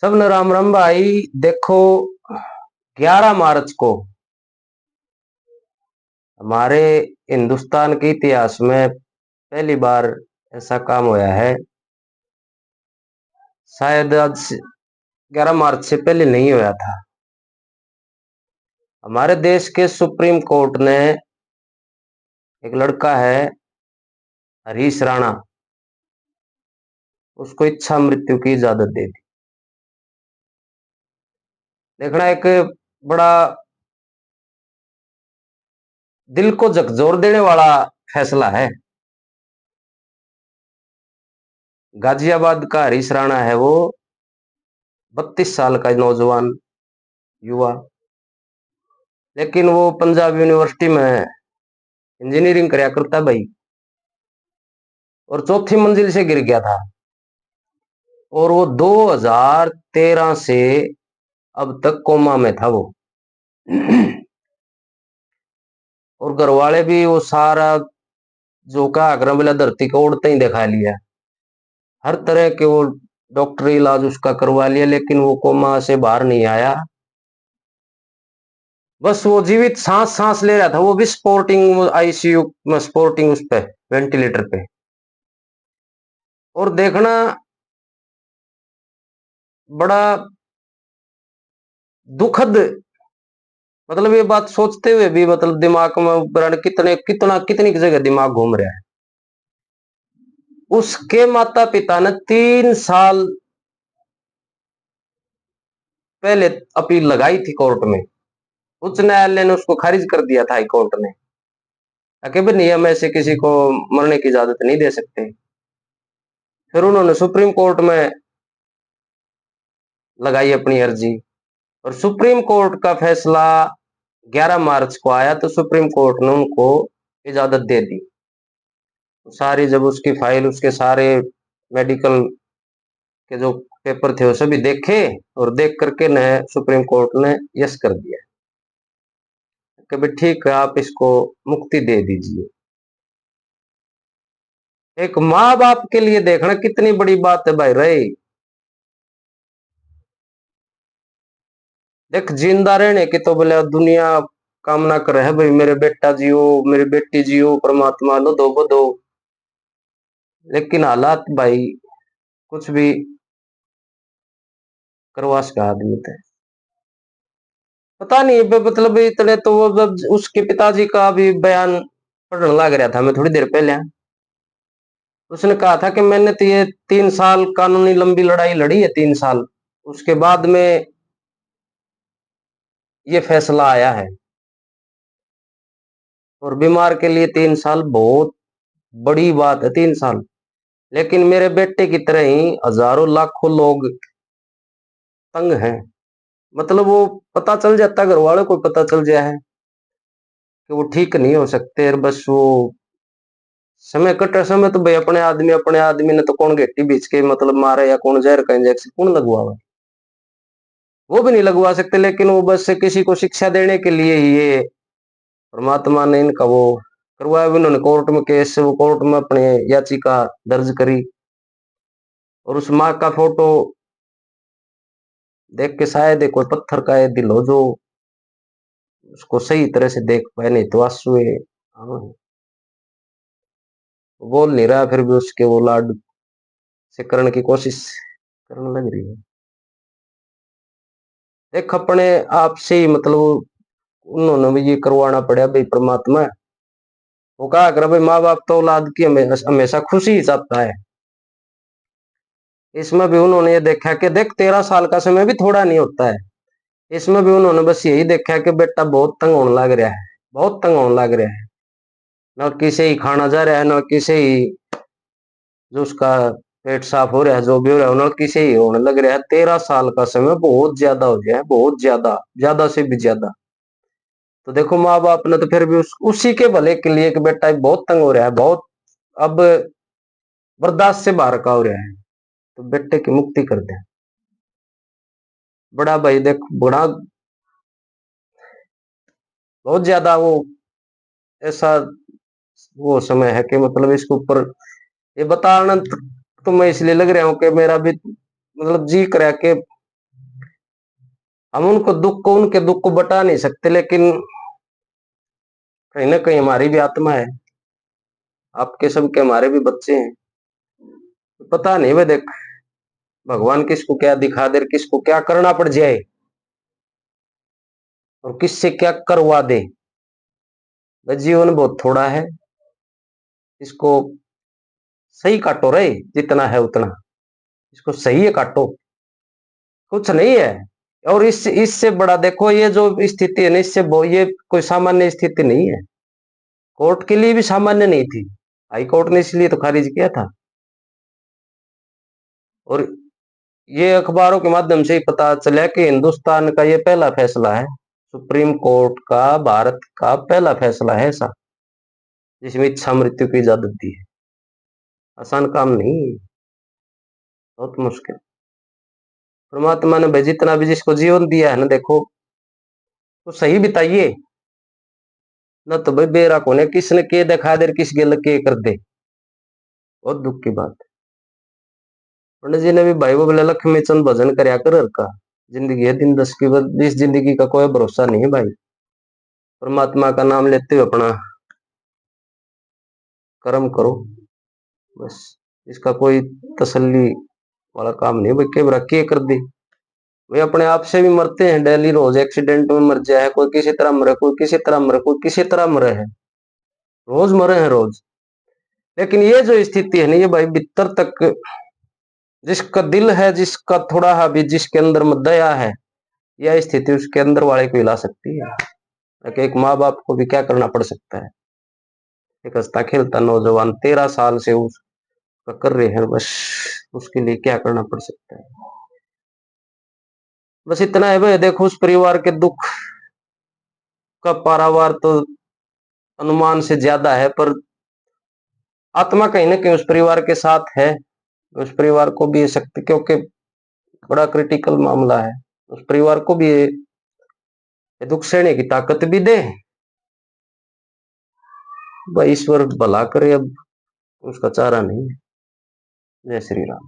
सबने राम राम भाई। देखो, 11 मार्च को हमारे हिंदुस्तान के इतिहास में पहली बार ऐसा काम होया है। शायद आज 11 मार्च से पहले नहीं होया था। हमारे देश के सुप्रीम कोर्ट ने एक लड़का है हरीश राणा, उसको इच्छा मृत्यु की इजाजत दे दी। देखना, एक बड़ा दिल को झकझोर देने वाला फैसला है। गाजियाबाद का हरीश राणा है वो, 32 साल का नौजवान युवा, लेकिन वो पंजाब यूनिवर्सिटी में इंजीनियरिंग करया करता भाई, और चौथी मंजिल से गिर गया था। और वो 2013 से अब तक कोमा में था वो। और घर वाले भी वो सारा जो का आग्रह मिला धरती को उड़ते ही दिखा लिया। हर तरह के वो डॉक्टरी इलाज उसका करवा लिया, लेकिन वो कोमा से बाहर नहीं आया। बस वो जीवित सांस सांस ले रहा था, वो भी स्पोर्टिंग आईसीयू में, स्पोर्टिंग उस पे वेंटिलेटर पे। और देखना, बड़ा दुखद, मतलब ये बात सोचते हुए भी मतलब दिमाग में कितनी जगह दिमाग घूम रहा है। उसके माता पिता ने 3 साल पहले अपील लगाई थी कोर्ट में। उच्च न्यायालय ने उसको खारिज कर दिया था, हाई कोर्ट ने, कि भाई नहीं, हम ऐसे किसी को मरने की इजाजत नहीं दे सकते। फिर उन्होंने सुप्रीम कोर्ट में लगाई अपनी अर्जी, और सुप्रीम कोर्ट का फैसला 11 मार्च को आया, तो सुप्रीम कोर्ट ने उनको इजाजत दे दी। सारी जब उसकी फाइल, उसके सारे मेडिकल के जो पेपर थे वो सभी देखे, और देख करके न सुप्रीम कोर्ट ने यस कर दिया कि भाई ठीक है, आप इसको मुक्ति दे दीजिए। एक माँ बाप के लिए देखना कितनी बड़ी बात है भाई रे। देख, जिंदा रहने की तो बोले दुनिया कामना कर है भाई, मेरे बेटा जियो, मेरी बेटी जियो, परमात्मा लो दो वो दो। लेकिन हालात भाई कुछ भी करवा सका आदमी थे। पता नहीं मतलब इतने तो वो उसके पिताजी का भी बयान पढ़ने लग रहा था मैं थोड़ी देर पहले। उसने कहा था कि मैंने तो ये 3 साल कानूनी लंबी लड़ाई लड़ी है, 3 साल, उसके बाद में ये फैसला आया है। और बीमार के लिए 3 साल बहुत बड़ी बात है, 3 साल। लेकिन मेरे बेटे की तरह ही हजारों लाखों लोग तंग हैं। मतलब वो पता चल जाता, घर वालों को पता चल गया है कि वो ठीक नहीं हो सकते, और बस वो समय कटे। समय तो भाई अपने आदमी ने तो कौन गेटी बीच के मतलब मारे, या कौन जहर का इंजेक्शन कौन लगवावा, वो भी नहीं लगवा सकते। लेकिन वो बस किसी को शिक्षा देने के लिए ही ये परमात्मा ने इनका वो करवाया। उन्होंने कोर्ट में केस, वो कोर्ट में अपने याचिका दर्ज करी, और उस माँ का फोटो देख के शायद कोई पत्थर का ये दिल हो जो उसको सही तरह से देख पाए, नहीं तो आंसू बोल नहीं रहा, फिर भी उसके वो लाड से करने की कोशिश करने लग रही है। देख, अपने आप से ही मतलब उन्होंने भी ये करवाना पड़ा भाई। परमात्मा वो कहा कर भाई, माँ बाप तो औलाद की हमेशा खुशी ही चाहता है। इसमें भी उन्होंने ये देखा कि देख, 13 साल का समय भी थोड़ा नहीं होता है। इसमें भी उन्होंने बस यही देखा कि बेटा बहुत तंग होने लग रहा है, बहुत तंग होने लग रहा है। न किसे ही खाना जा रहा है, न किसे ही जो उसका पेट साफ हो रहा है, जो भी हो रहा है, न किसे ही होने लग रहा है। 13 साल का समय बहुत ज्यादा हो गया है, बहुत ज्यादा, ज्यादा से भी ज्यादा। तो देखो, माँ बाप ने तो फिर भी उसी के भले के लिए कि बेटा बहुत तंग हो रहा है, बहुत अब बर्दाश्त से बाहर का हो रहा है, तो बेटे की मुक्ति कर दे। बड़ा भाई देख, बड़ा बहुत ज्यादा वो ऐसा वो समय है कि मतलब इसके ऊपर ये बताना तो मैं इसलिए लग रहा हूँ कि मेरा भी मतलब जी कर कि हम उनके दुख को बता नहीं सकते, लेकिन कहीं ना कहीं हमारी भी आत्मा है, आपके सबके हमारे भी बच्चे हैं। पता नहीं, वे देख भगवान किसको क्या दिखा दे, किसको क्या करना पड़ जाए और किससे क्या करवा दे। जीवन बहुत थोड़ा है, इसको सही काटो रे, जितना है उतना इसको सही है काटो, कुछ नहीं है। और इससे बड़ा देखो, ये जो स्थिति है ना, इससे ये कोई सामान्य स्थिति नहीं है, कोर्ट के लिए भी सामान्य नहीं थी, हाई कोर्ट ने इसलिए तो खारिज किया था। और ये अखबारों के माध्यम से ही पता चला कि हिंदुस्तान का ये पहला फैसला है, सुप्रीम कोर्ट का भारत का पहला फैसला है ऐसा, जिसमें इच्छा मृत्यु की इजाजत दी है। आसान काम नहीं, बहुत मुश्किल। परमात्मा ने भाई जितना भी जिसको जीवन दिया है ना, देखो तो सही बिताइए, न तो भाई बेरा कोने किसने के दिखा दे, किस गल के कर दे, बहुत दुख की बात है। पंडित जी ने भी भाई वो बोले लक्ष्मी चंद भजन करया कर का, जिंदगी है दिन 10 की, इस जिंदगी का कोई भरोसा नहीं है भाई। परमात्मा का नाम लेते हुए अपना कर्म करो, बस। इसका कोई तसल्ली वाला काम नहीं भाई, के कर दे। वे अपने आप से भी मरते हैं डेली, रोज एक्सीडेंट में मर जाए, कोई किसी तरह मरे, कोई किसी तरह मरे, कोई किसी तरह मरे है, रोज मरे हैं रोज। लेकिन ये जो स्थिति है ना, ये भाई भीतर तक जिसका दिल है, जिसका थोड़ा हा भी जिसके अंदर में दया है, यह स्थिति उसके अंदर वाले को हिला सकती है। एक माँ बाप को भी क्या करना पड़ सकता है, एक हंसता खेलता नौजवान 13 साल से उसका कर रहे हैं, बस उसके लिए क्या करना पड़ सकता है। बस इतना है भाई, देखो उस परिवार के दुख का पारावार तो अनुमान से ज्यादा है, पर आत्मा कहीं ना कहीं उस परिवार के साथ है। उस परिवार को भी ये शक्ति, क्योंकि बड़ा क्रिटिकल मामला है, उस परिवार को भी ये दुख सहने की ताकत भी दे भाई। ईश्वर भला करे, अब उसका चारा नहीं है। जय श्री राम।